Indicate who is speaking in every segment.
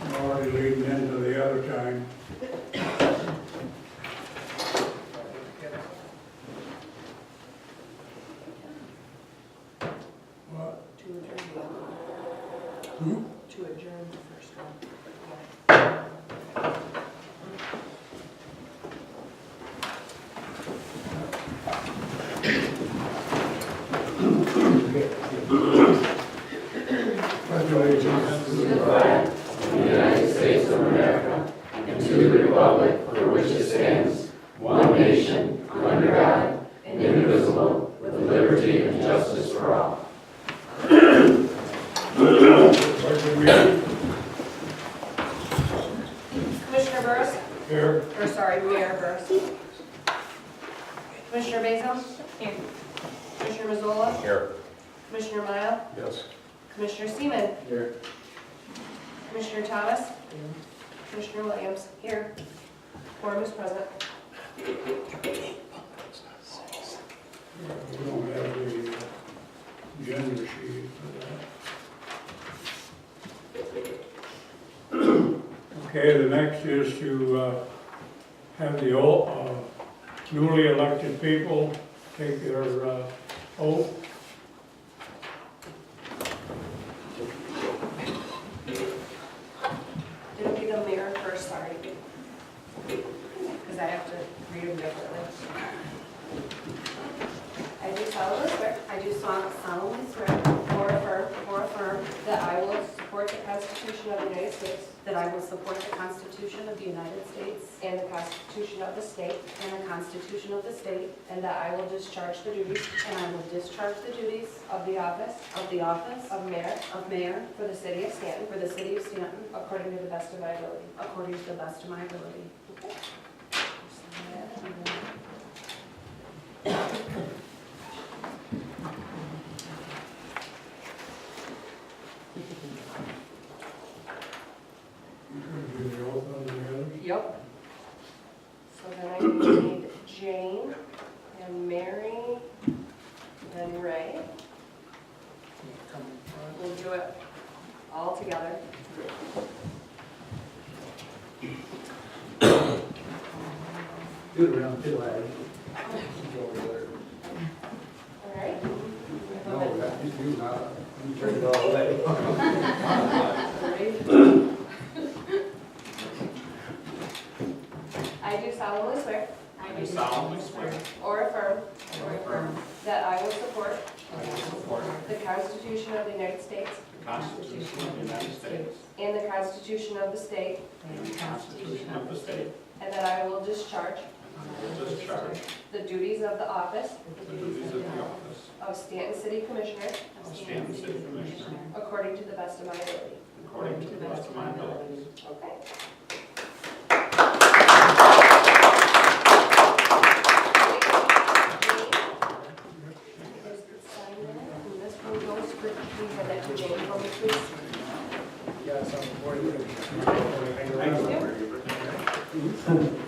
Speaker 1: I'm already leading into the other time. What?
Speaker 2: To adjourn.
Speaker 1: Hmm?
Speaker 2: To adjourn the first one.
Speaker 1: Pledge allegiance to the
Speaker 3: flag of the United States of America and to the republic for which it stands, one nation, under God, indivisible, with liberty and justice for all.
Speaker 2: Commissioner Burris,
Speaker 1: Here.
Speaker 2: Mayor Burris. Commissioner Basil? Here. Commissioner Mazzola?
Speaker 3: Here.
Speaker 2: Commissioner Mile?
Speaker 1: Yes.
Speaker 2: Commissioner Seaman?
Speaker 3: Here.
Speaker 2: Commissioner Thomas? Commissioner Williams? Here. Quorum is present.
Speaker 1: We don't have the agenda sheet for that. Okay, the next is to have the newly elected people take their oath.
Speaker 2: It'll be the mayor first, sorry. Because I have to read them differently. I do solemnly swear or affirm that I will support the Constitution of the United States
Speaker 4: that I will support the Constitution of the United States
Speaker 2: and the Constitution of the state,
Speaker 4: and the Constitution of the state,
Speaker 2: and that I will discharge the duties
Speaker 4: and I will discharge the duties
Speaker 2: of the office
Speaker 4: of the office
Speaker 2: of mayor
Speaker 4: of mayor
Speaker 2: for the city of Stanton
Speaker 4: for the city of Stanton
Speaker 2: according to the best of my ability.
Speaker 4: according to the best of my ability.
Speaker 1: You can do the oath on the others.
Speaker 2: Yep. So then I need Jane and Mary and Ray. We'll do it all together.
Speaker 3: Do it around the flag.
Speaker 2: All right?
Speaker 3: No, that you not. You turn it all away.
Speaker 2: I do solemnly swear
Speaker 3: I do solemnly swear
Speaker 2: or affirm
Speaker 3: or affirm
Speaker 2: that I will support
Speaker 3: I will support
Speaker 2: the Constitution of the United States
Speaker 3: the Constitution of the United States
Speaker 2: and the Constitution of the state,
Speaker 3: and the Constitution of the state,
Speaker 2: and that I will discharge
Speaker 3: and I will discharge
Speaker 2: the duties of the office
Speaker 3: the duties of the office
Speaker 2: of Stanton City Commissioner
Speaker 3: of Stanton City Commissioner
Speaker 2: according to the best of my ability.
Speaker 3: according to the best of my abilities.
Speaker 2: Okay. This one goes for, we have that to Jane for me, please. Thank you.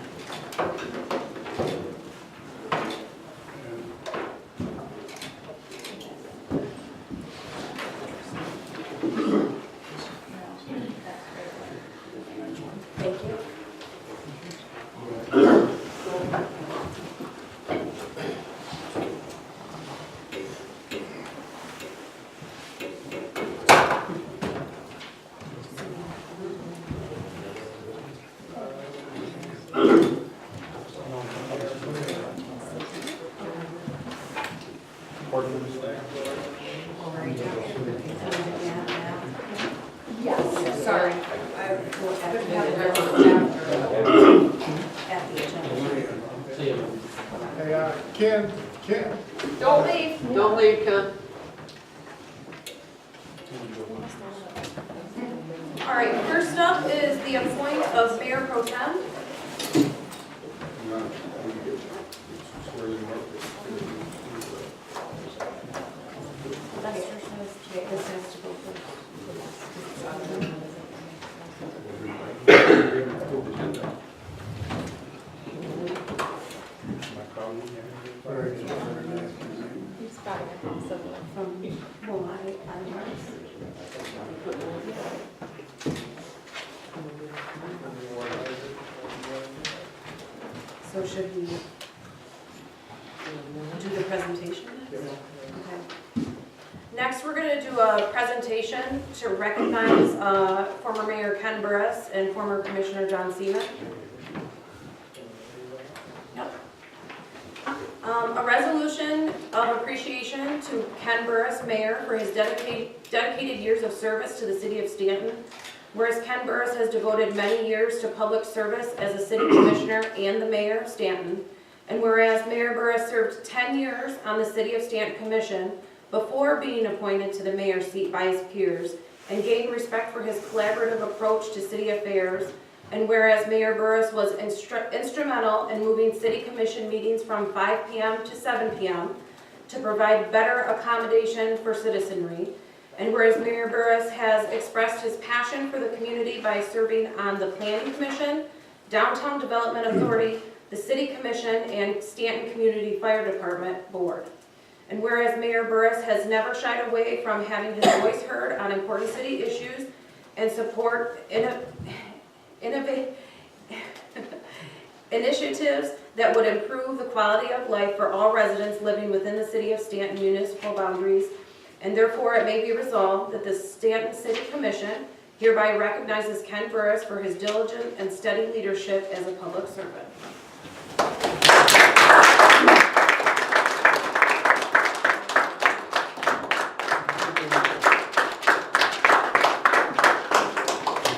Speaker 2: Yes, sorry. I couldn't have it right
Speaker 4: At the agenda.
Speaker 1: Hey, Ken.
Speaker 2: Don't leave.
Speaker 5: Don't leave, Ken.
Speaker 4: All right, first up is the appointment of Mayor Pro Tem. Lester says this has to go first. He's got it from, well, I So should we do the presentation? Okay. Next, we're going to do a presentation to recognize former Mayor Ken Burris and former Commissioner John Seaman. Yep. A resolution of appreciation to Ken Burris, Mayor, for his dedicated years of service to the city of Stanton. Whereas Ken Burris has devoted many years to public service as a city commissioner and the mayor of Stanton. And whereas Mayor Burris served 10 years on the City of Stanton Commission before being appointed to the mayor's seat by his peers and gained respect for his collaborative approach to city affairs. And whereas Mayor Burris was instrumental in moving city commission meetings from 5 p.m. to 7 p.m. to provide better accommodation for citizenry. And whereas Mayor Burris has expressed his passion for the community by serving on the Planning Commission, Downtown Development Authority, the City Commission, and Stanton Community Fire Department Board. And whereas Mayor Burris has never shied away from having his voice heard on important city issues and support initiatives that would improve the quality of life for all residents living within the City of Stanton municipal boundaries. And therefore, it may be resolved that the Stanton City Commission hereby recognizes Ken Burris for his diligent and steady leadership as a public servant.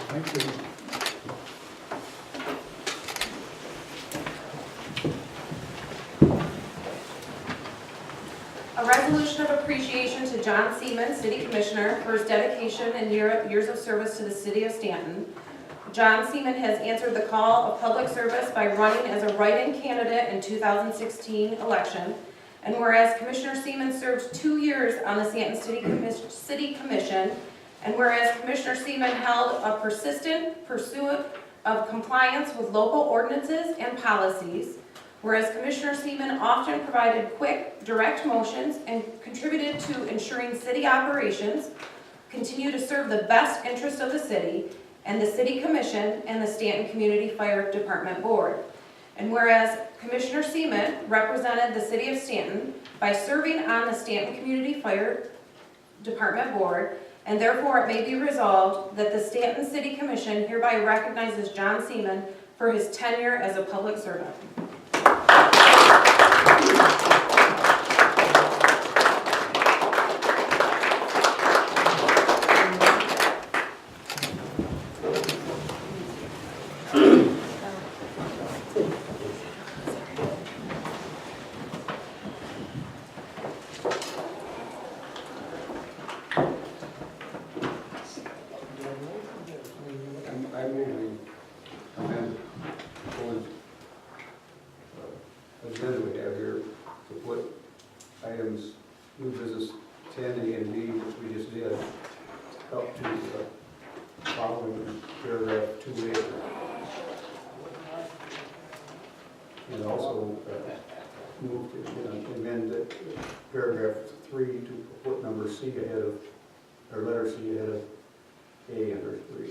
Speaker 1: Thank you.
Speaker 4: A resolution of appreciation to John Seaman, City Commissioner, for his dedication and years of service to the City of Stanton. John Seaman has answered the call of public service by running as a write-in candidate in 2016 election. And whereas Commissioner Seaman served 2 years on the Stanton City Commission, and whereas Commissioner Seaman held a persistent pursuit of compliance with local ordinances and policies, whereas Commissioner Seaman often provided quick, direct motions and contributed to ensuring city operations continue to serve the best interest of the city and the City Commission and the Stanton Community Fire Department Board. And whereas Commissioner Seaman represented the City of Stanton by serving on the Stanton Community Fire Department Board, and therefore it may be resolved that the Stanton City Commission hereby recognizes John Seaman for his tenure as a public servant.
Speaker 5: I move we amend the agenda we have here to put items, new business 10A and B, which we just did, up to the following paragraph 2A. And also move to amend the paragraph 3 to put number C ahead of, or letter C ahead of A under 3.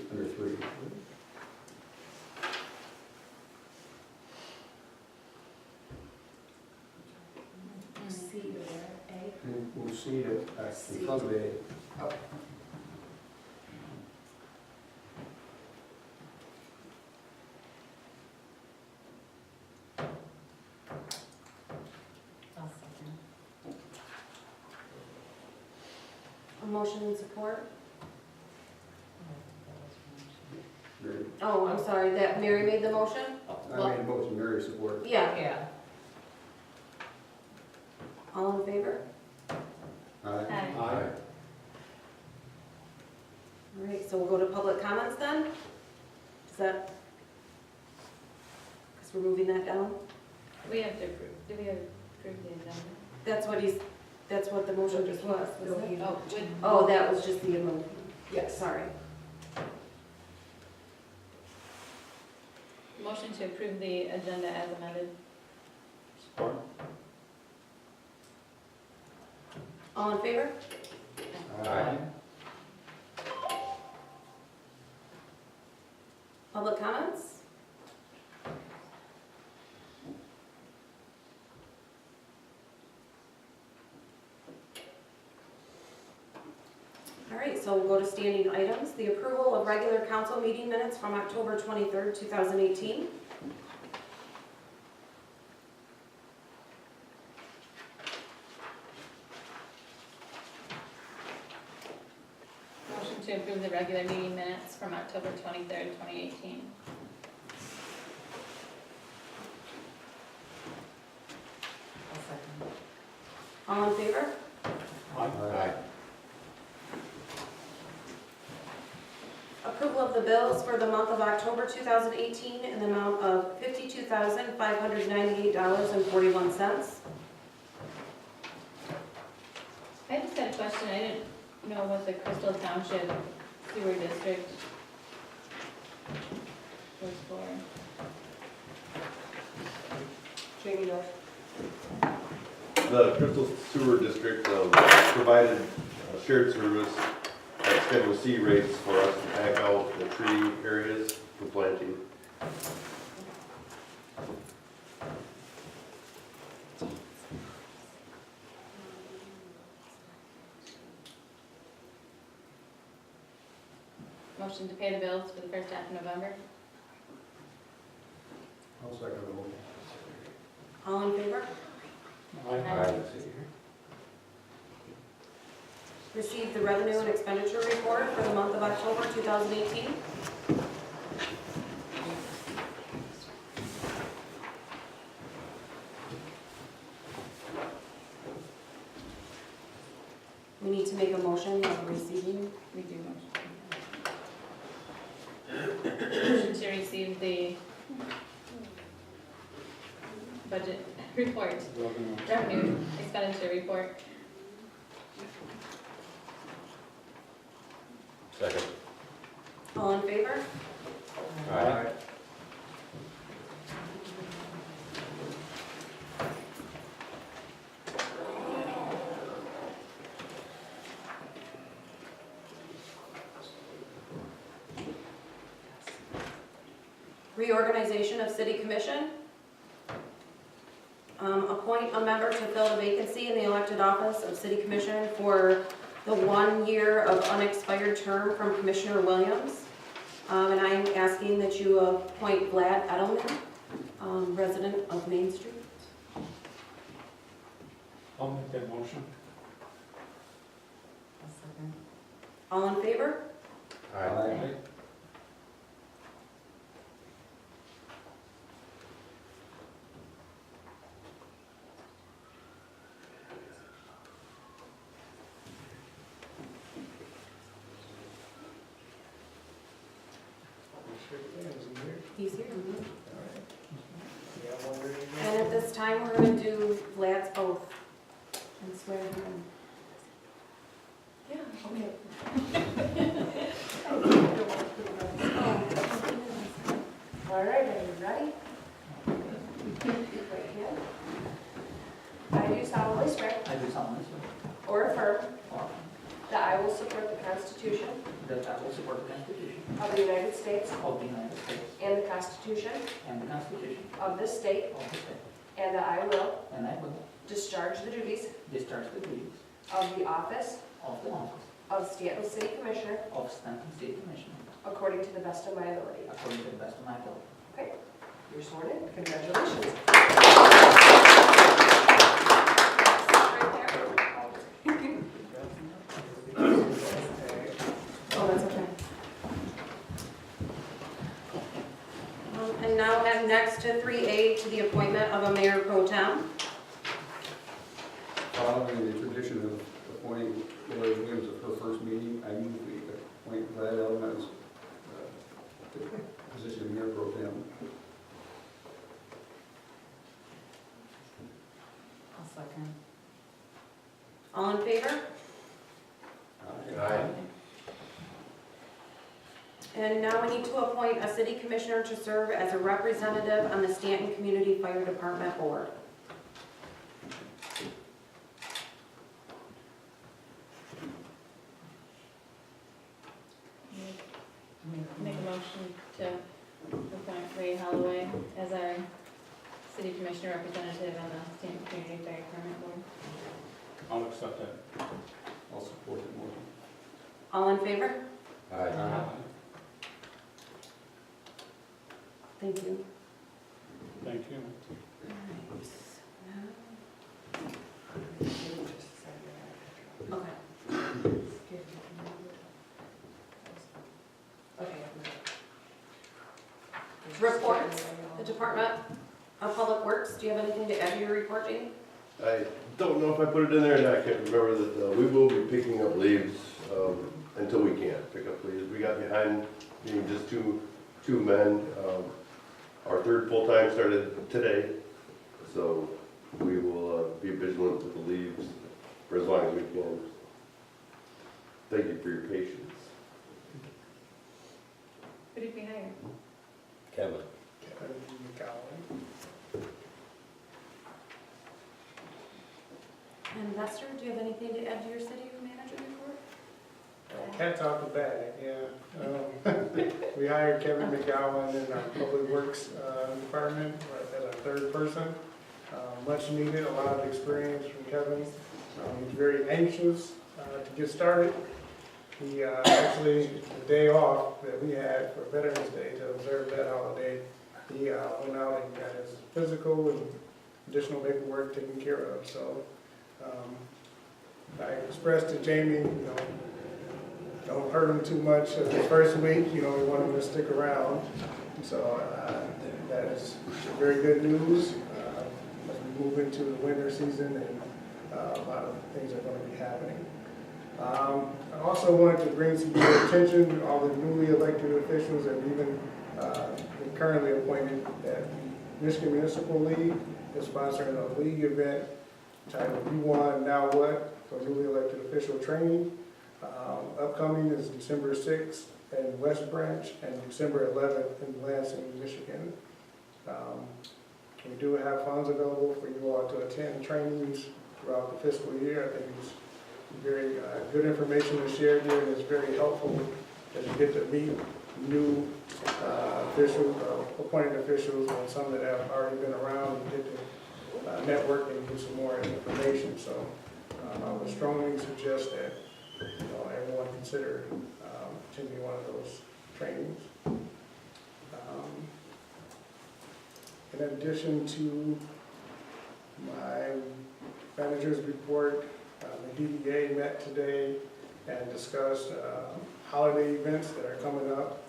Speaker 5: We'll see it in front of A.
Speaker 4: A motion and support?
Speaker 5: Mary.
Speaker 4: Oh, I'm sorry, that Mary made the motion?
Speaker 5: I made a motion, Mary support.
Speaker 4: Yeah.
Speaker 2: Yeah.
Speaker 4: All in favor?
Speaker 5: Aye.
Speaker 3: Aye.
Speaker 4: All right, so we'll go to public comments then? Is that, because we're moving that down?
Speaker 3: We have to approve, do we have to approve the agenda?
Speaker 4: That's what the motion just was, wasn't it?
Speaker 3: Oh, with.
Speaker 4: Oh, that was just the amendment.
Speaker 2: Yes.
Speaker 4: Sorry.
Speaker 3: Motion to approve the agenda as amended.
Speaker 5: Support.
Speaker 4: All in favor?
Speaker 5: Aye.
Speaker 4: Public comments? right, so we'll go to standing items. The approval of regular council meeting minutes from October 23rd, 2018.
Speaker 6: Motion to approve the regular meeting minutes from October 23rd, 2018.
Speaker 4: All in favor?
Speaker 5: Aye.
Speaker 4: Approval of the bills for the month of October 2018 in the amount of $52,598.41.
Speaker 6: I just had a question, I didn't know what the Crystal Township Sewer District was for.
Speaker 2: Jamie knows.
Speaker 7: The Crystal Sewer District provided a shared service at Schedule C rates for us to pack out the tree areas for planting.
Speaker 6: Motion to pay the bills for the first half of November.
Speaker 5: I'll second the motion.
Speaker 4: All in favor?
Speaker 6: Aye.
Speaker 4: Received the revenue and expenditure report for the month of October 2018. We need to make a motion of receiving.
Speaker 6: We do motion to receive the budget report, revenue expenditure report.
Speaker 7: Second.
Speaker 4: All in favor?
Speaker 5: Aye.
Speaker 4: Reorganization of city commission. Appoint a member to fill the vacancy in the elected office of city commission for the 1 year of unexpired term from Commissioner Williams. And I'm asking that you appoint Vlad Edelman, resident of Main Street.
Speaker 1: I'll make that motion.
Speaker 4: All in favor?
Speaker 5: Aye.
Speaker 4: He's here. And at this time, we're going to do Vlad's oath and swear him in. Yeah, okay. All right, are you ready? Right hand. I do solemnly swear
Speaker 8: I do solemnly swear
Speaker 4: or affirm
Speaker 8: or
Speaker 4: that I will support the Constitution
Speaker 8: that I will support the Constitution
Speaker 4: of the United States
Speaker 8: of the United States
Speaker 4: and the Constitution
Speaker 8: and the Constitution
Speaker 4: of this state,
Speaker 8: of the state,
Speaker 4: and that I will
Speaker 8: and I will
Speaker 4: discharge the duties
Speaker 8: discharge the duties
Speaker 4: of the office
Speaker 8: of the office
Speaker 4: of Stanton City Commissioner
Speaker 8: of Stanton City Commissioner
Speaker 4: according to the best of my ability.
Speaker 8: according to the best of my ability.
Speaker 4: Okay, you're sworn in. Congratulations. Oh, that's okay. And now add next to 3A to the appointment of a mayor pro tem.
Speaker 5: Following the tradition of appointing Hillary Williams at her first meeting, I move we appoint Vlad Edelman as the position of mayor pro tem.
Speaker 6: I'll second.
Speaker 4: All in favor?
Speaker 7: Aye.
Speaker 4: And now we need to appoint a city commissioner to serve as a representative on the Stanton Community Fire Department Board.
Speaker 6: Make a motion to appoint Ray Holloway as our city commissioner representative on the Stanton Community Fire Department Board.
Speaker 1: I'll accept that.
Speaker 5: I'll support the motion.
Speaker 4: All in favor?
Speaker 3: Aye.
Speaker 4: Thank you.
Speaker 1: Thank you.
Speaker 4: Okay. Reports, the Department of Public Works, do you have anything to add to your report, Jamie?
Speaker 7: I don't know if I put it in there, and I can't remember that, we will be picking up leaves, until we can pick up leaves. We got behind being just two men. Our third full-time started today, so we will, be vigilant with the leaves for as long as we can. Thank you for your patience.
Speaker 6: Who did we hire?
Speaker 3: Kevin.
Speaker 4: And Lester, do you have anything to add to your city manager report?
Speaker 9: Cat's out the bag, yeah. We hired Kevin McGowan in our Public Works Department as our third person. Much needed, a lot of experience from Kevin. He's very anxious to get started. He actually, the day off that we had for Veterans Day to observe that holiday, he went out and got his physical and additional paperwork taken care of. So I expressed to Jamie, don't hurt him too much the first week, we want him to stick around. So that is very good news as we move into the winter season, and a lot of things are going to be happening. I also wanted to bring some attention to all the newly elected officials and even currently appointed that the Michigan Municipal League is sponsoring a league event titled You Want Now What for newly elected official training. Upcoming is December 6th in West Branch and December 11th in Lansing, Michigan. We do have funds available for you all to attend trainings throughout the fiscal year. I think it's very good information is shared here, and it's very helpful as you get to meet new officials, appointed officials, and some that have already been around, and get to network and get some more information. So I would strongly suggest that everyone consider attending one of those trainings. In addition to my manager's report, the DDA met today and discussed holiday events that are coming up.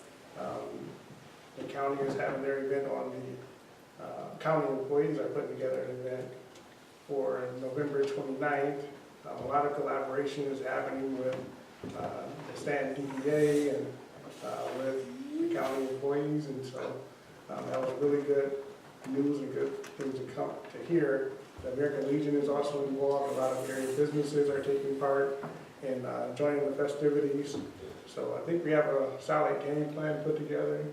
Speaker 9: The county is having their event on the county employees are putting together an event for November 29th. A lot of collaboration is happening with the Stanton DDA and with the county employees, and so that was really good news and good things to come to hear. The American Legion is also involved. A lot of area businesses are taking part in joining the festivities. So I think we have a solid game plan put together.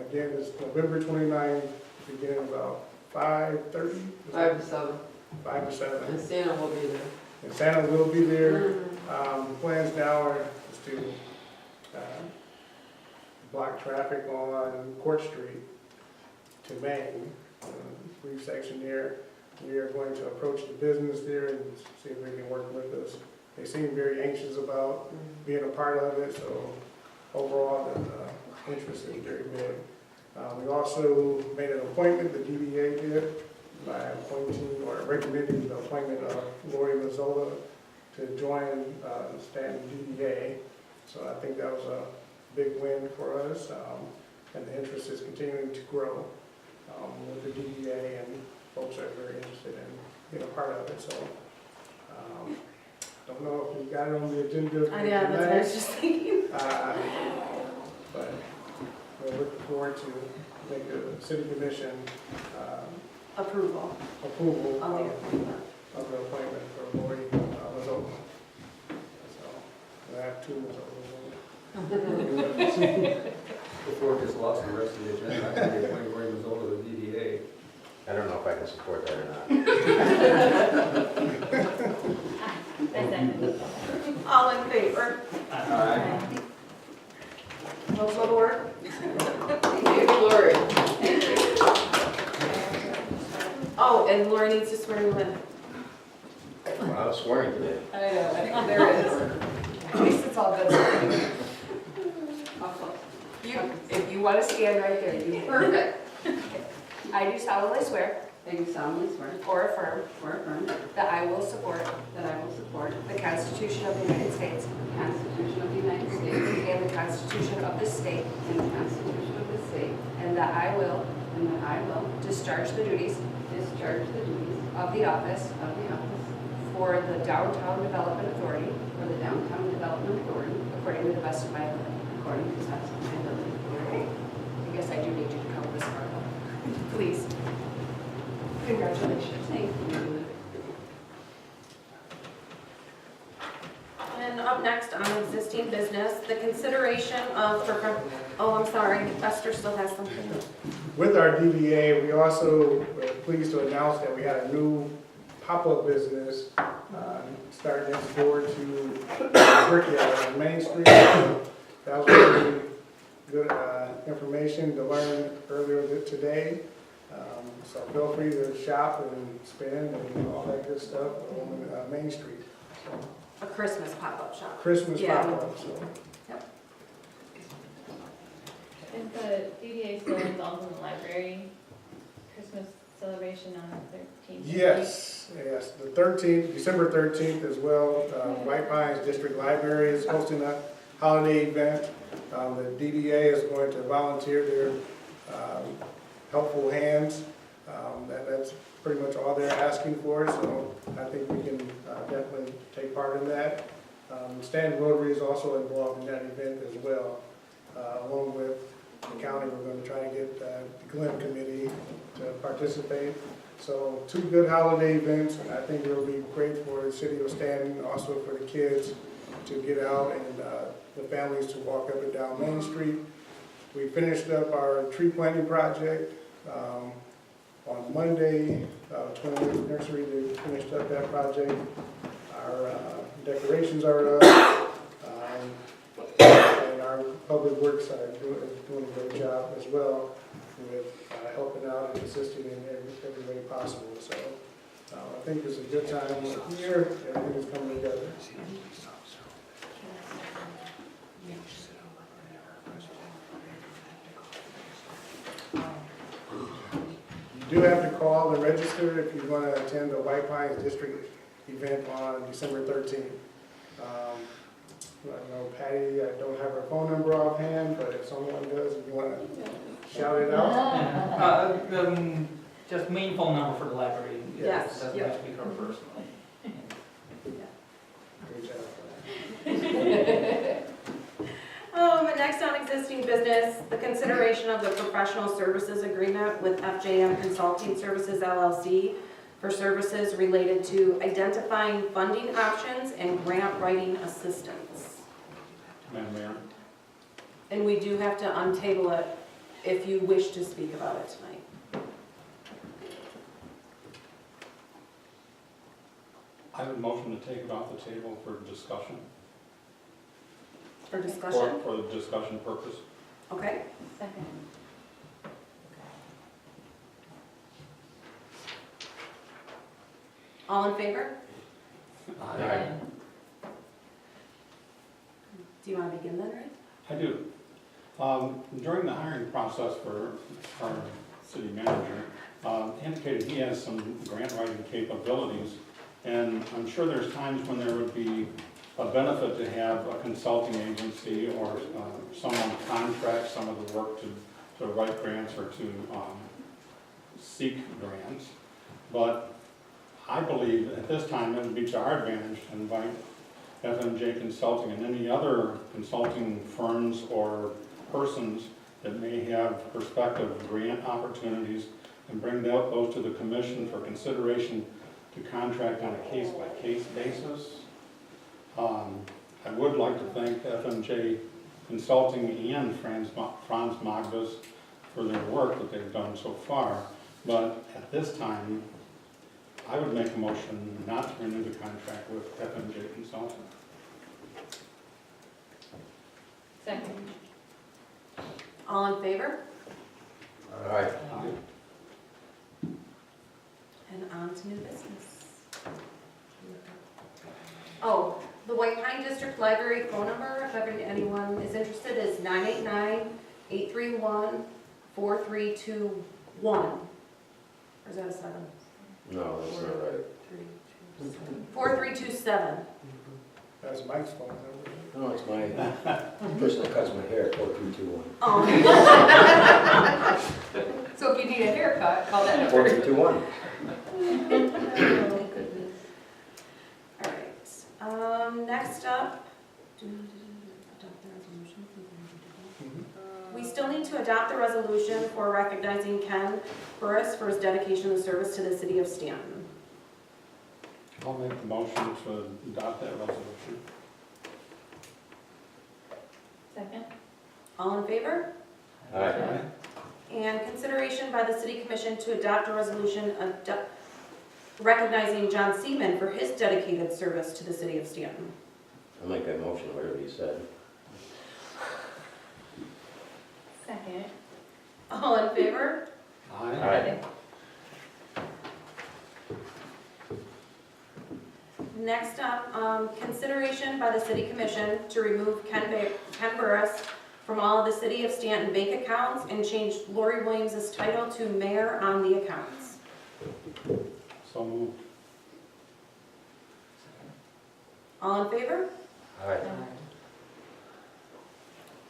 Speaker 9: Again, it's November 29th, beginning about 5:30?
Speaker 10: 5 to 7.
Speaker 9: 5 to 7.
Speaker 10: And Santa will be there.
Speaker 9: And Santa will be there. The plans now are to block traffic on Court Street to Main, brief section there. We are going to approach the business there and see if they can work with us. They seem very anxious about being a part of it, so overall the interest is very big. We also made an appointment, the DDA did, by appointing or recommending the appointment of Lori Mazzola to join the Stanton DDA. So I think that was a big win for us, and the interest is continuing to grow with the DDA, and folks are very interested in being a part of it. So don't know if we got it on the agenda for
Speaker 4: Yeah, that's what I was just thinking.
Speaker 9: but we're looking forward to make a city commission
Speaker 4: Approval
Speaker 9: approval
Speaker 4: on the appointment.
Speaker 9: of the appointment for Lori Mazzola. So I have two Mazzola.
Speaker 5: Before it gets lost in the rest of the agenda, I think it's when Lori Mazzola to the DDA.
Speaker 3: I don't know if I can support that or not.
Speaker 6: I second.
Speaker 4: All in favor?
Speaker 5: Aye.
Speaker 4: Those will work.
Speaker 10: Thank you, Lori.
Speaker 4: Oh, and Laura needs to swear you in.
Speaker 3: Well, I was swearing today.
Speaker 10: I know, there it is.
Speaker 4: At least it's
Speaker 2: all good. If you want to stand right there, you.
Speaker 10: Perfect.
Speaker 2: I do solemnly swear
Speaker 10: I do solemnly swear
Speaker 2: or affirm
Speaker 10: or affirm
Speaker 2: that I will support
Speaker 10: that I will support
Speaker 2: the Constitution of the United States
Speaker 10: the Constitution of the United States
Speaker 2: and the Constitution of this state,
Speaker 10: and the Constitution of the state,
Speaker 2: and that I will
Speaker 10: and that I will
Speaker 2: discharge the duties
Speaker 10: discharge the duties
Speaker 2: of the office
Speaker 10: of the office
Speaker 2: for the Downtown Development Authority
Speaker 10: for the Downtown Development Authority
Speaker 2: according to the best of my ability.
Speaker 10: according to the best of my ability.
Speaker 2: I guess I do need you to come this far, though. Please. Congratulations.
Speaker 10: Thank you.
Speaker 4: And up next on existing business, the consideration of, oh, I'm sorry, Esther still has something.
Speaker 9: With our DDA, we also were pleased to announce that we had a new pop-up business starting next door to Brickyard on Main Street. That was really good information to learn earlier today. So feel free to shop and spend and all that good stuff on Main Street.
Speaker 4: A Christmas pop-up shop.
Speaker 9: Christmas
Speaker 4: Yeah.
Speaker 9: pop-up, so.
Speaker 6: Is the DDA still involved in the library Christmas celebration on the 13th?
Speaker 9: Yes, the 13th, December 13th as well. White Pines District Library is hosting a holiday event. The DDA is going to volunteer their helpful hands. That's pretty much all they're asking for, so I think we can definitely take part in that. Stanton Rotary is also involved in that event as well. Along with the county, we're going to try to get the Glen Committee to participate. So 2 good holiday events, and I think it'll be great for the city of Stanton, also for the kids to get out and the families to walk up and down Main Street. We finished up our tree planting project on Monday, 20th Nursery, they finished up that project. Our decorations are up, and our public works are doing a great job as well with helping out and assisting in every way possible. So I think it's a good time here, everything is coming together. You do have to call and register if you want to attend the White Pines District event on December 13th. I know Patty, I don't have her phone number offhand, but if someone does, if you want to shout it out.
Speaker 8: Just main phone number for the library.
Speaker 4: Yes.
Speaker 8: Doesn't have to be her personally.
Speaker 9: Great job.
Speaker 4: And next on existing business, the consideration of the professional services agreement with FJM Consulting Services LLC for services related to identifying funding options and grant writing assistance.
Speaker 1: Madam Mayor,
Speaker 4: And we do have to untable it if you wish to speak about it tonight.
Speaker 11: I would motion to take it off the table for discussion.
Speaker 4: For discussion?
Speaker 11: For the discussion purpose.
Speaker 4: Okay.
Speaker 6: Second.
Speaker 4: All in favor?
Speaker 11: Aye.
Speaker 4: Do you want to begin then, right?
Speaker 11: I do. During the hiring process for our city manager, indicated he has some grant writing capabilities, and I'm sure there's times when there would be a benefit to have a consulting agency or someone contract some of the work to write grants or to seek grants. But I believe at this time it would be to our advantage to invite FMJ Consulting and any other consulting firms or persons that may have prospective grant opportunities and bring those to the commission for consideration to contract on a case-by-case basis. I would like to thank FMJ Consulting and Franz Magdas for their work that they've done so far, but at this time, I would make a motion not to renew the contract with FMJ Consulting.
Speaker 6: Second.
Speaker 4: All in favor?
Speaker 7: All right.
Speaker 4: And on to new business. Oh, The White Pine District Library phone number, if ever anyone is interested, is 989-831-4321. Or is that a 7?
Speaker 3: No, that's not right.
Speaker 4: 4327.
Speaker 9: That's Mike's phone number.
Speaker 3: No, it's my person that cuts my hair, 4321.
Speaker 4: Oh. So if you need a haircut, call that number.
Speaker 3: 4321.
Speaker 4: All right, next up. We still need to adopt the resolution for recognizing Ken Burris for his dedication and service to the city of Stanton.
Speaker 11: I'll make the motion to adopt that resolution.
Speaker 6: Second?
Speaker 4: All in favor?
Speaker 3: Aye.
Speaker 4: And consideration by the city commission to adopt a resolution recognizing John Seaman for his dedicated service to the city of Stanton.
Speaker 3: I'll make that motion, whatever you said.
Speaker 6: Second.
Speaker 4: All in favor?
Speaker 3: Aye.
Speaker 4: Next up, consideration by the city commission to remove Ken Burris from all of the city of Stanton bank accounts and change Lori Williams' title to mayor on the accounts.
Speaker 11: So moved.
Speaker 4: All in favor?
Speaker 3: Aye.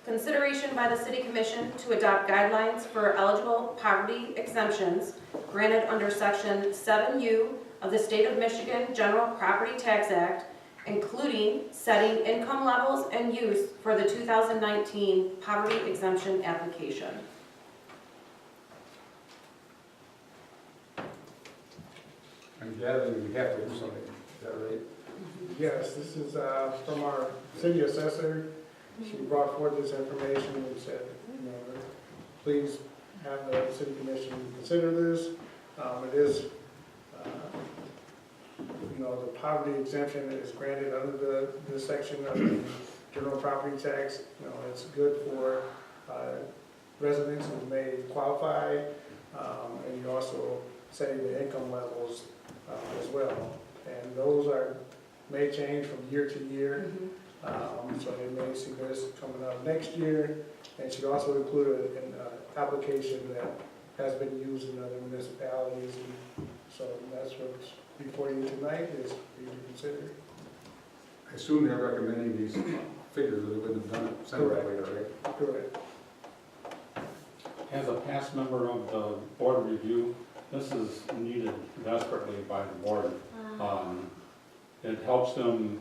Speaker 4: Consideration by the city commission to adopt guidelines for eligible poverty exemptions granted under section 7U of the State of Michigan General Property Tax Act, including setting income levels and use for the 2019 poverty exemption application.
Speaker 5: I'm gathering we have to do something, is that right?
Speaker 9: Yes, this is from our city assessor. She brought forth this information and said, please have the city commission consider this. It is, the poverty exemption is granted under this section of the general property tax. It's good for residents who may qualify, and you're also setting the income levels as well. And those may change from year to year. So they may see this coming up next year. And she also included an application that has been used in other municipalities. And so that's what's before you tonight is for you to consider.
Speaker 5: I assume they're recommending these figures, or they wouldn't have done it separately, right?
Speaker 9: Correct.
Speaker 11: As a past member of the board review, this is needed desperately by the board. It helps them,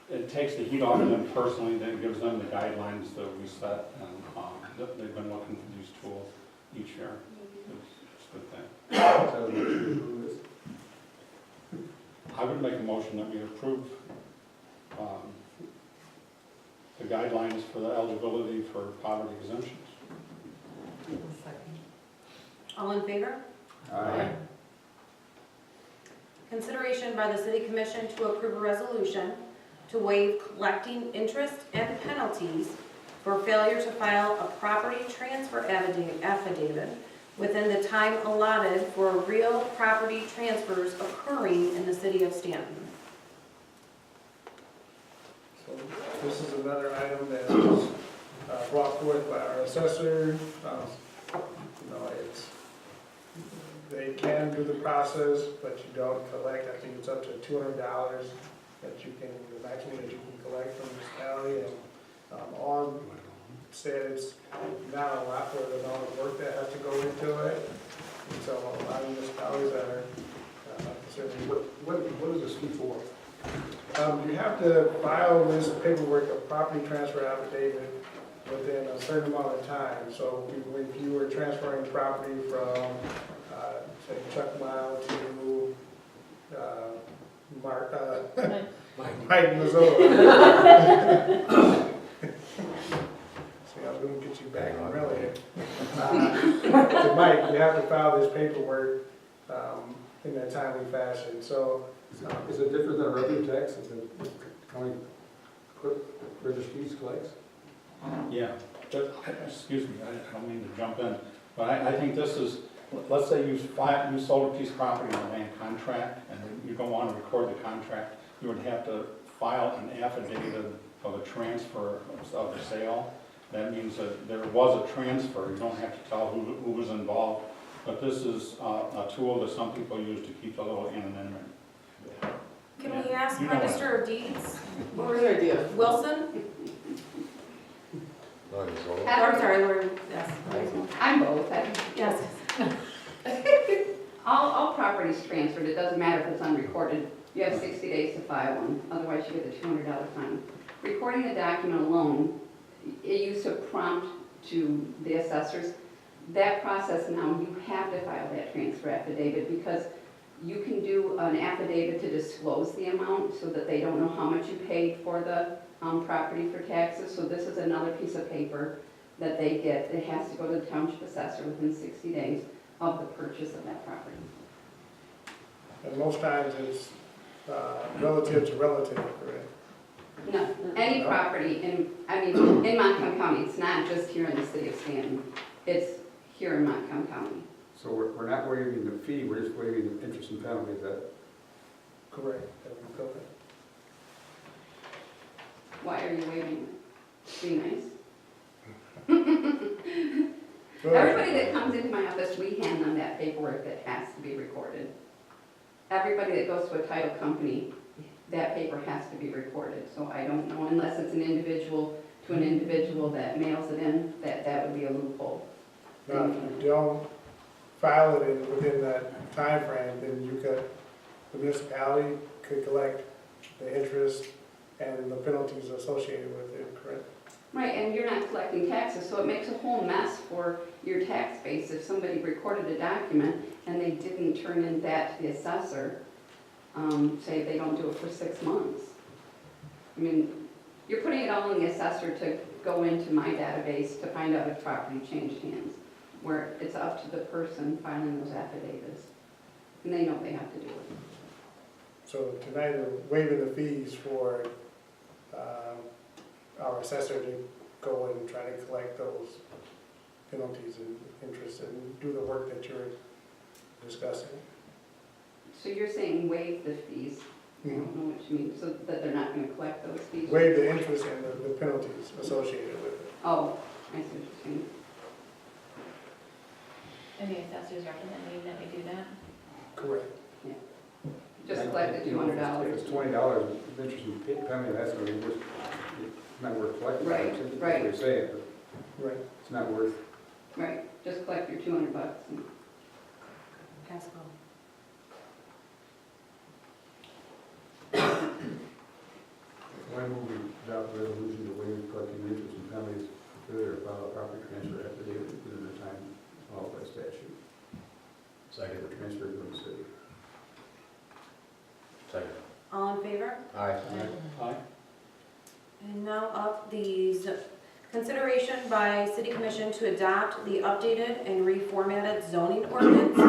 Speaker 11: it takes the heat off of them personally, then it gives them the guidelines that we set, and they've been looking for these tools each year. It's a good thing.
Speaker 5: So,
Speaker 11: I would make a motion that we approve the guidelines for the eligibility for poverty exemptions.
Speaker 4: All in favor?
Speaker 5: Aye.
Speaker 4: Consideration by the city commission to approve a resolution to waive collecting interest and penalties for failure to file a property transfer affidavit within the time allotted for real property transfers occurring in the city of Stanton.
Speaker 9: So this is another item that was brought forth by our assessor. They can do the process, but you don't collect. I think it's up to $200 that you can, the maximum that you can collect from the county. And all said, it's not a lot for the amount of work that has to go into it. And so a lot of municipalities are considering.
Speaker 5: What is this fee for?
Speaker 9: You have to file this paperwork, a property transfer affidavit, within a certain amount of time. So if you were transferring property from, say, Chuck Mile to Mike Mazzola. See, I was going to get you back on really. To Mike, you have to file this paperwork in a timely fashion. So
Speaker 5: Is it different than a revenue tax that the county registries collects?
Speaker 11: Yeah, excuse me, I don't mean to jump in, but I think this is, let's say you sold a piece of property on a land contract and you don't want to record the contract, you would have to file an affidavit of a transfer of the sale. That means that there was a transfer. You don't have to tell who was involved. But this is a tool that some people use to keep a little anonymity.
Speaker 4: Can we ask
Speaker 11: You know what?
Speaker 4: Register of Deeds,
Speaker 10: Good idea.
Speaker 4: Wilson?
Speaker 7: Not as well.
Speaker 4: I'm sorry, Lori, yes.
Speaker 10: I'm both.
Speaker 4: Yes.
Speaker 10: All properties transferred, it doesn't matter if it's unrecorded. You have 60 days to file one, otherwise you get the $200 fine. Recording the document alone, it used to prompt to the assessors. That process now, you have to file that transfer affidavit because you can do an affidavit to disclose the amount so that they don't know how much you paid for the property for taxes. So this is another piece of paper that they get. It has to go to the township assessor within 60 days of the purchase of that property.
Speaker 9: And most times it's relative to relative, correct?
Speaker 10: No, any property in Montcalm County, it's not just here in the city of Stanton, it's here in Montcalm County.
Speaker 5: So we're not waiving the fee, we're just waiving the interest and penalty, is that?
Speaker 9: Correct. That would be okay.
Speaker 10: Why are you waiving it? Be nice.
Speaker 9: Good.
Speaker 10: Everybody that comes into my office, we hand them that paperwork that has to be recorded. Everybody that goes to a title company, that paper has to be recorded. So I don't know, unless it's an individual to an individual that mails it in, that would be a loophole.
Speaker 9: Now, if you don't file it within that time frame, then you could, the municipality could collect the interest and the penalties associated with it, correct?
Speaker 10: Right, and you're not collecting taxes, so it makes a whole mess for your tax base if somebody recorded a document and they didn't turn in that to the assessor, say they don't do it for 6 months. I mean, you're putting it all in the assessor to go into my database to find out if property changed hands, where it's up to the person filing those affidavits, and they know they have to do it.
Speaker 9: So tonight, we're waiving the fees for our assessor to go and try to collect those penalties and interest and do the work that you're discussing.
Speaker 10: So you're saying waive the fees? I don't know what you mean, so that they're not gonna collect those fees?
Speaker 9: Waive the interest and the penalties associated with it.
Speaker 10: Oh, I see what you're saying.
Speaker 6: And the assessors recommending that we do that?
Speaker 9: Correct.
Speaker 10: Just collect the $200.
Speaker 5: If it's $20, the interest and penalty, that's going to be worth, it's not worth collecting.
Speaker 10: Right,
Speaker 5: That's what
Speaker 10: right.
Speaker 5: you're saying, but
Speaker 9: Right.
Speaker 5: it's not worth.
Speaker 10: Right, just collect your $200 and
Speaker 4: Pass go.
Speaker 5: I move we adopt a resolution to waive collecting interest and penalties for failure to file a property transfer affidavit within the time allowed by statute.
Speaker 7: Second.
Speaker 5: For transfer to the city.
Speaker 7: Second.
Speaker 4: All in favor?
Speaker 7: Aye.
Speaker 11: Aye.
Speaker 4: And now up these, consideration by City Commission to adopt the updated and reformatted zoning ordinance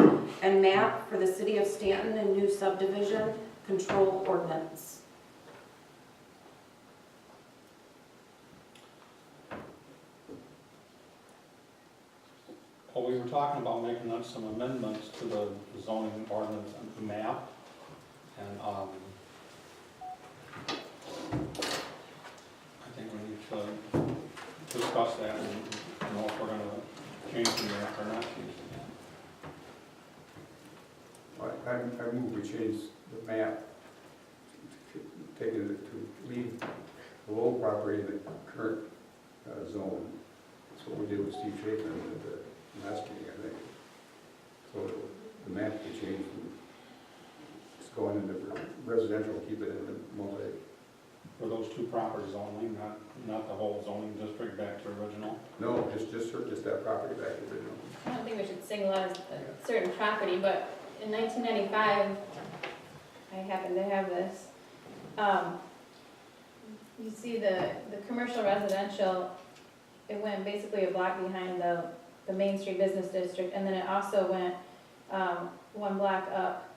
Speaker 4: and map for the City of Stanton and new subdivision control ordinance.
Speaker 11: Well, we were talking about making up some amendments to the zoning ordinance and the map. And I think we need to discuss that and know if we're going to change the map or not change the map.
Speaker 5: I move we change the map, taking it to leave the low property in the current zone. That's what we did with Steve Chapin at the last meeting, I think. So the map could change from it's going into residential, keep it in the multi.
Speaker 11: For those two properties only, not the whole zoning district back to original.
Speaker 5: No, just that property back to original.
Speaker 6: I don't think we should single out a certain property, but in 1995, I happen to have this. You see the commercial residential, it went basically a block behind the Main Street Business District, and then it also went one block up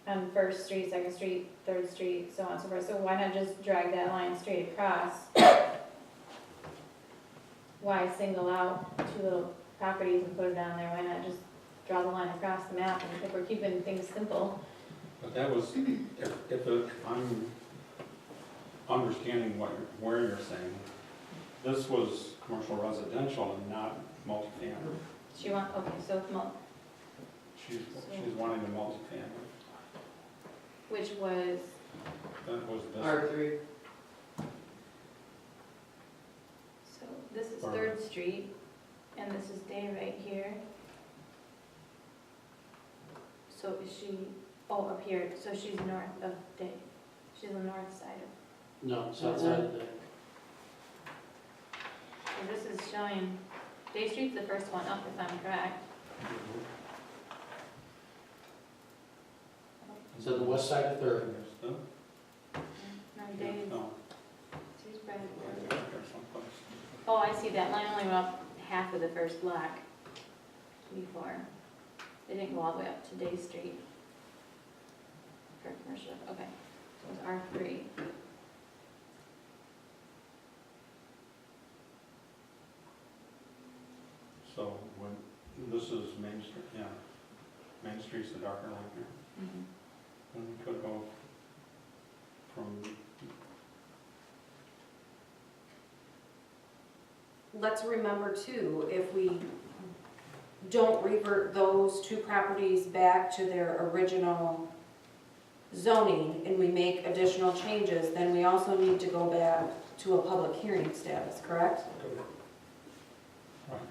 Speaker 6: on First Street, Second Street, Third Street, so on and so forth. So why not just drag that line straight across? Why single out two little properties and put it down there? Why not just draw the line across the map? And if we're keeping things simple.
Speaker 11: But that was, if I'm understanding where you're saying. This was commercial residential and not multifamily.
Speaker 6: Okay, so it's
Speaker 11: She's wanting a multifamily.
Speaker 6: which was,
Speaker 11: That was this.
Speaker 3: R3.
Speaker 6: so this is
Speaker 11: Or-
Speaker 6: 3rd Street, and this is Day right here. So is she, up here, so she's north of Day. She's on the north side of,
Speaker 3: No, it's outside the,
Speaker 6: so this is showing, Day Street's the first one up, if I'm correct.
Speaker 3: it's on the west side of Third.
Speaker 6: No, Day's,
Speaker 11: No,
Speaker 6: she's probably,
Speaker 11: right there someplace.
Speaker 6: oh, I see, that line only went up half of the first block before. They didn't go all the way up to Day Street for commercial, okay, so it's R3.
Speaker 11: So when, this is Main Street, yeah. Main Street's the darker line here.
Speaker 6: Mhm.
Speaker 11: And we could go from,
Speaker 4: Let's remember too, if we don't revert those two properties back to their original zoning and we make additional changes, then we also need to go back to a public hearing status, correct?
Speaker 11: right,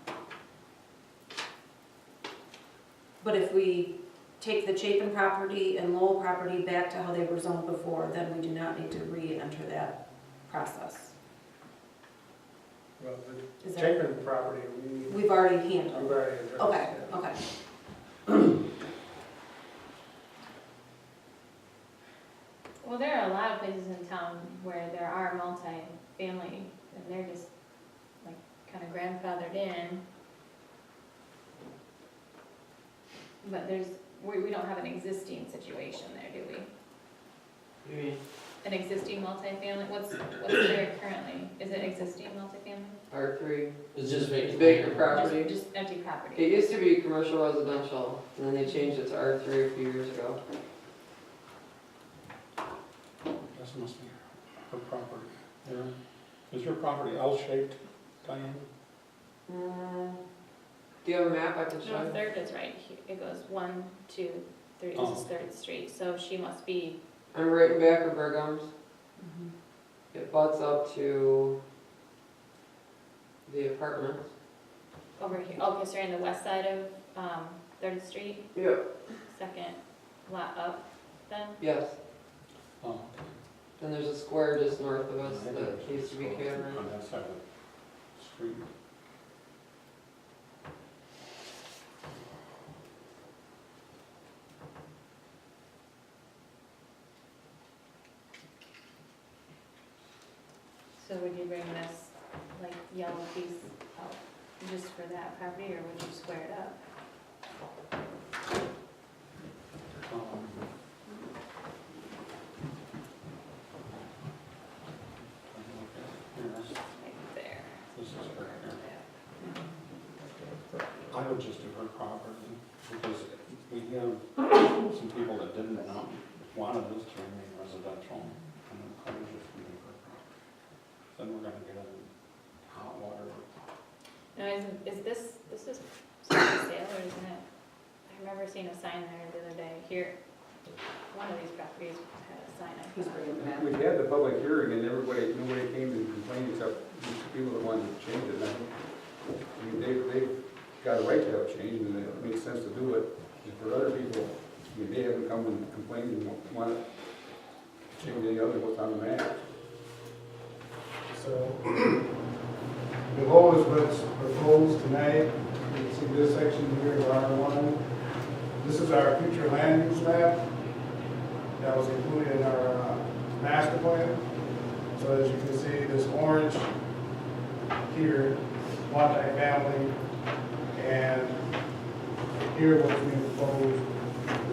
Speaker 4: But if we take the Chapin property and Lowell property back to how they were zoned before, then we do not need to re-enter that process.
Speaker 9: Well,
Speaker 4: Is
Speaker 9: the
Speaker 4: that,
Speaker 9: Chapin property, we've
Speaker 4: we've already handled?
Speaker 9: already addressed.
Speaker 4: Okay,
Speaker 9: yeah.
Speaker 4: okay.
Speaker 6: Well, there are a lot of places in town where there are multi-family, and they're just like kind of grandfathered in. But we don't have an existing situation there, do we?
Speaker 3: You mean
Speaker 6: An existing multi-family, what's there currently? Is it existing multi-family?
Speaker 3: R3? It's just
Speaker 8: vacant.
Speaker 3: vacant property.
Speaker 6: Just empty property?
Speaker 3: It used to be commercial residential, and then they changed it to R3 a few years ago.
Speaker 11: this must be her property. There, is your property L-shaped, Diane?
Speaker 3: Do you have a map I can show
Speaker 6: No,
Speaker 3: you?
Speaker 6: Third is right here, it goes 1, 2, 3, this
Speaker 11: Oh.
Speaker 6: is 3rd Street, so she must be,
Speaker 3: I'm right in back of Bergham's. It butts up to the apartments.
Speaker 6: over here, okay, so you're on the west side of 3rd Street,
Speaker 3: Yep.
Speaker 6: second lot up then?
Speaker 3: Yes.
Speaker 11: Oh.
Speaker 3: Then there's a square just north of us
Speaker 11: I think
Speaker 3: that
Speaker 11: there's
Speaker 3: used to be
Speaker 11: a
Speaker 3: Cameron.
Speaker 11: on that side of the street.
Speaker 6: So would you bring this, like, yellow piece out just for that property, or would you square it up?
Speaker 11: Um, Here,
Speaker 6: Right there.
Speaker 11: this is her here. I would just do her property, because we have some people that didn't wanted this to remain residential, and then probably just do her property. Then we're gonna get in hot water.
Speaker 6: Now, is this is for sale, or isn't it? I remember seeing a sign there the other day, here, one of these properties had a sign, I
Speaker 2: Who's
Speaker 6: thought.
Speaker 2: bringing it back?
Speaker 5: We had the public hearing and nobody came to complain except these people that wanted to change it. And I mean, they've got a right to have change and it makes sense to do it. And for other people, I mean, they haven't come and complained and want to change any other what's on the map.
Speaker 9: So, below is what's proposed tonight. You can see this section here is R1. This is our future land use map that was included in our master plan. So as you can see, this orange here, multi-family, and here what's being proposed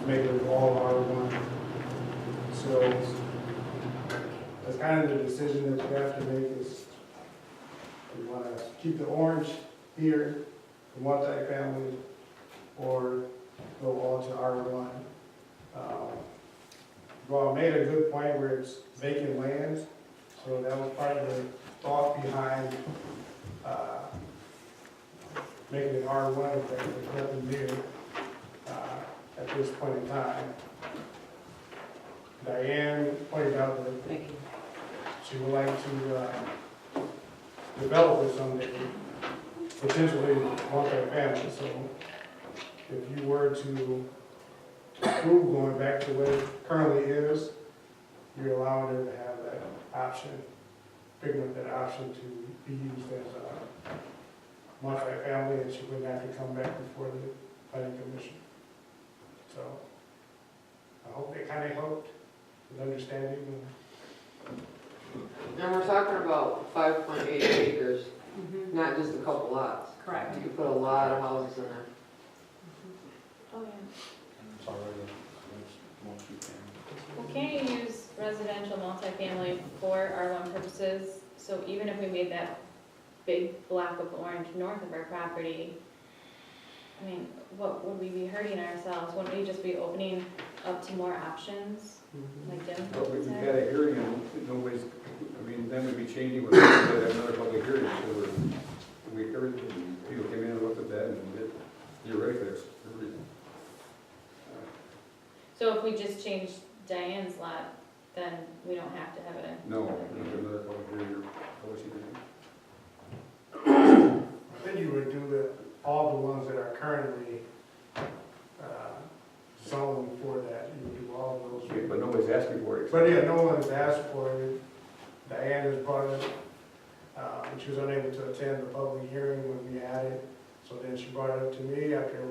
Speaker 9: is making it all R1. So that's kind of the decision that you have to make is you want to keep the orange here for multi-family or go all to R1. Well, I made a good point where it's vacant lands, So that was part of the thought behind making it R1, but there's nothing new at this point in time. Diane pointed out that she would like to develop it someday, potentially multi-family. So if you were to approve going back to what it currently is, you're allowing her to have that option, picking up that option to be used as a multi-family, and she wouldn't have to come back before the planning commission. So I hope they kind of helped with understanding.
Speaker 3: And we're talking about 5.8 acres, not just a couple lots.
Speaker 4: Correct.
Speaker 3: You could put a lot of houses in there.
Speaker 6: Oh, yeah.
Speaker 11: It's already, it's multi-family.
Speaker 6: Well, can't you use residential multifamily for R1 purposes? So even if we made that big block of orange north of our property, I mean, what would we be hurting ourselves? Wouldn't we just be opening up to more options, like Jim
Speaker 5: But we've
Speaker 6: said?
Speaker 5: had a hearing and nobody's, I mean, then we'd be changing with another public hearing. So people came in and looked at that and it, theoretically, it's everything.
Speaker 6: So if we just change Diane's lot, then we don't have to have it in?
Speaker 5: No, another public hearing or public hearing.
Speaker 9: Then you would do all the ones that are currently zoned for that, you would do all of those.
Speaker 5: Okay, but nobody's asking for it.
Speaker 9: But yeah, no one's asked for it. Diane has brought it, she was unable to attend the public hearing when we had it. So then she brought it up to me after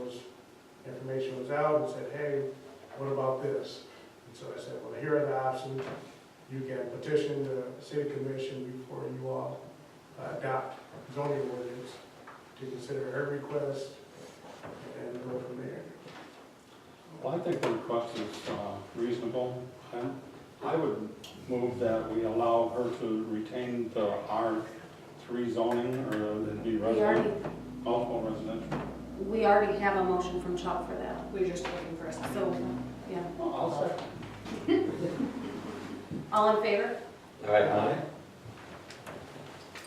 Speaker 9: information was out and said, hey, what about this? And so I said, well, here are the options. You can petition the city commission before you all adopt zoning ordinance to consider her request and go from there.
Speaker 11: Well, I think the request is reasonable. And I would move that we allow her to retain the R3 zoning, or it'd be residential, multiple residential.
Speaker 4: We already have a motion from Chuck for that. We're just looking for a second. So, yeah.
Speaker 11: Oh, I'll second.
Speaker 4: All in favor?
Speaker 3: Aye.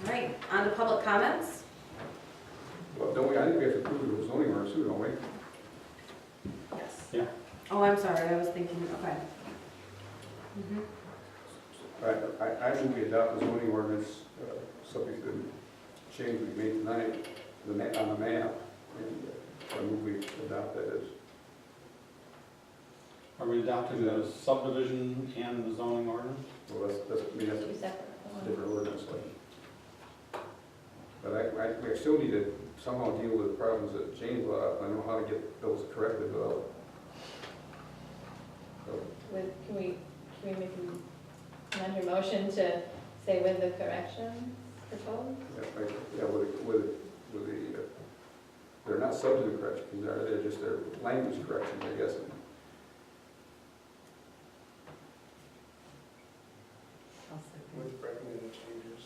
Speaker 4: All right, on to public comments.
Speaker 5: Well, don't we, I think we have to approve the zoning ordinance too, don't we?
Speaker 4: Yes.
Speaker 11: Yeah.
Speaker 4: Oh, I'm sorry, I was thinking, okay. Mhm.
Speaker 5: I think we adopt the zoning ordinance, subject to the change we made tonight, on the map, and I move we adopt that as.
Speaker 11: Are we adopting the subdivision and the zoning ordinance?
Speaker 5: Well, that's, I mean, that's
Speaker 6: Two separate
Speaker 5: a
Speaker 6: ones.
Speaker 5: different ordinance, like. But we still need to somehow deal with problems that James brought up. I know how to get those corrected, but
Speaker 6: Can we make amend your motion to say with the corrections proposed?
Speaker 5: yeah, with the, they're not substantive corrections, they're just their language corrections, I guess.
Speaker 9: With recommended changes.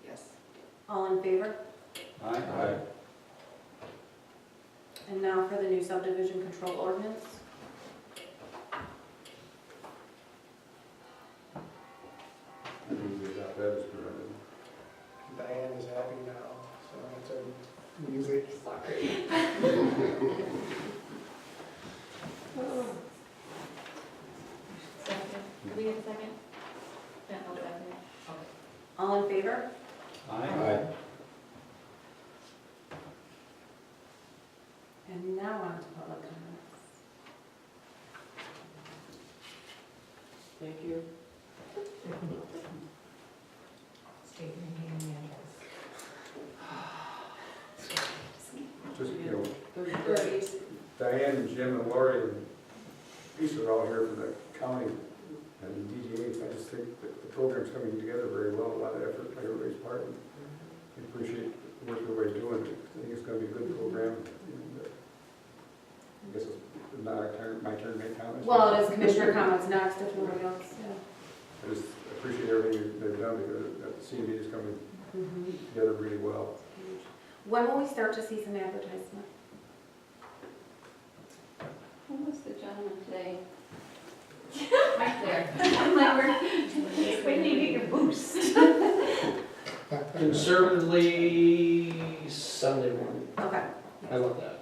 Speaker 2: Yes.
Speaker 4: All in favor?
Speaker 11: Aye.
Speaker 4: And now for the new subdivision control ordinance.
Speaker 5: I move we adopt that as corrected.
Speaker 9: Diane is happy now, so it's a music.
Speaker 6: Second. Did we get a second? Yeah, I'll second it.
Speaker 4: All in favor?
Speaker 11: Aye.
Speaker 4: And now on to public comments.
Speaker 3: Thank you.
Speaker 2: State your name and
Speaker 5: Just, you know,
Speaker 2: address.
Speaker 5: Diane and Jim and Lori and Lisa are all here from the county and the DDA. I just think that the program's coming together very well, a lot of effort by everybody's part. And I appreciate the work everybody's doing. I think it's gonna be a good program. And I guess it's not my turn to make comments.
Speaker 4: Well, it is commissioner comments next, if nobody else,
Speaker 5: I just appreciate everything they've done because the CME is coming together really well.
Speaker 4: When will we start to see some advertisement?
Speaker 10: Who was the gentleman today? Right there. I'm like,
Speaker 6: When do you get your boost?
Speaker 3: Conservatively, Sunday morning.
Speaker 4: Okay.
Speaker 3: I love that.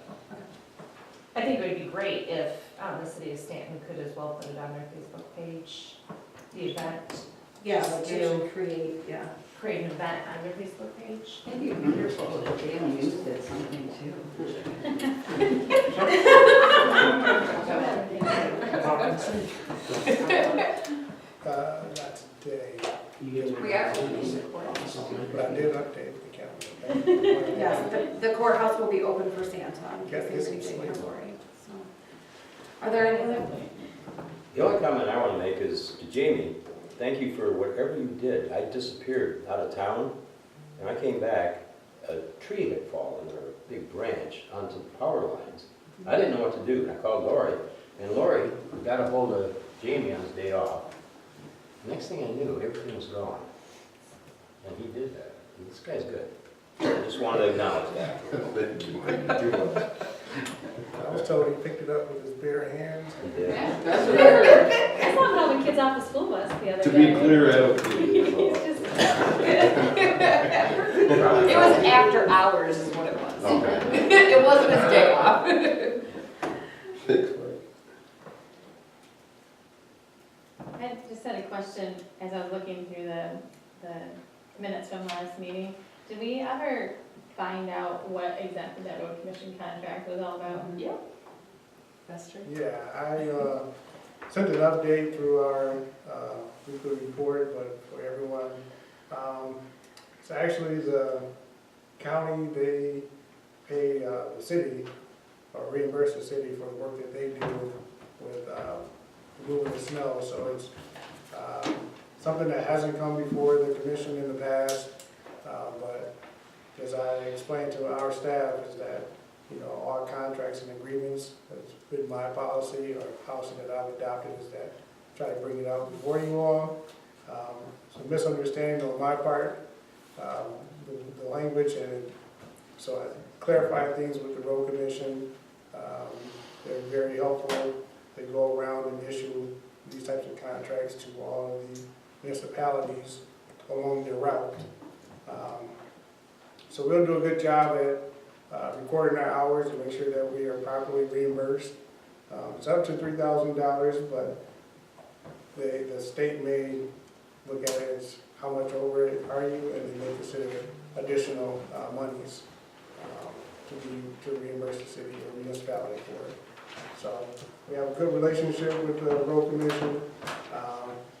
Speaker 12: I think it would be great if the city of Stanton could as well put it on their Facebook page, the event,
Speaker 4: Yeah,
Speaker 12: Just
Speaker 4: like
Speaker 12: to-
Speaker 4: actually create, yeah.
Speaker 12: create an event on their Facebook page.
Speaker 10: it'd be wonderful if Daily News did something too.
Speaker 9: Not today,
Speaker 10: We are opening.
Speaker 9: but I did update the calendar.
Speaker 4: Yes, the courthouse will be open for Santa, in
Speaker 9: Yeah,
Speaker 4: case there's
Speaker 9: it's
Speaker 4: anything
Speaker 9: like-
Speaker 4: for you, so. Are there any other?
Speaker 13: The only comment I want to make is to Jamie, thank you for whatever you did. I disappeared out of town, and I came back, a tree had fallen, or a big branch, onto the power lines. I didn't know what to do, and I called Lori, and Lori got a hold of Jamie on his day off. Next thing I knew, everything was gone. And he did that. And this guy's good. I just wanted to acknowledge that.
Speaker 7: Thank you, Mike. You're welcome.
Speaker 9: I was told he picked it up with his bare hands.
Speaker 13: He did.
Speaker 10: That's what I heard.
Speaker 6: I saw him helping kids off the school bus the other
Speaker 7: To
Speaker 6: day.
Speaker 7: be clear, I don't think
Speaker 6: He's
Speaker 7: it's
Speaker 6: just,
Speaker 2: It was after hours is what it was.
Speaker 7: Okay.
Speaker 2: It wasn't his day off.
Speaker 7: Thanks, Mike.
Speaker 6: I just had a question as I was looking through the minutes from last meeting. Did we ever find out what exactly that road commission contract was all about?
Speaker 2: Yep. That's true.
Speaker 9: Yeah, I sent an update through our weekly report, but for everyone. So actually, the county, they pay the city, or reimburse the city for the work that they do with moving the snow. So it's something that hasn't come before the commission in the past, but as I explained to our staff, is that, you know, all contracts and agreements, that's been my policy or policy that I've adopted, is that try to bring it out before you all. Some misunderstanding on my part, the language, and so I clarified things with the road commission. They're very helpful. They go around and issue these types of contracts to all of the municipalities along their route. So we'll do a good job at recording our hours to make sure that we are properly reimbursed. It's up to $3,000, but the state may look at it as how much over it are you, and they may consider additional monies to reimburse the city or municipality for it. So we have a good relationship with the road commission.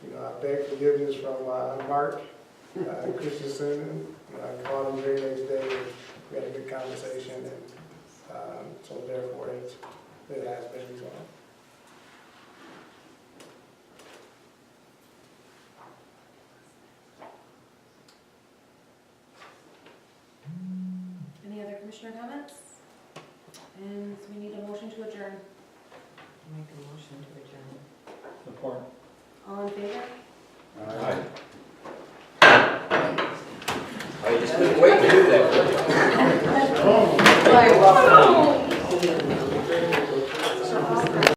Speaker 9: You know, I beg forgiveness from Mark Christensen. I called him the very next day, and we had a good conversation, and so therefore it has been resolved.
Speaker 4: Any other commissioner comments? And so we need a motion to adjourn.
Speaker 2: Make a motion to adjourn.
Speaker 11: Support.
Speaker 4: All in favor?
Speaker 13: Aye. I just couldn't wait to do that.
Speaker 2: Like,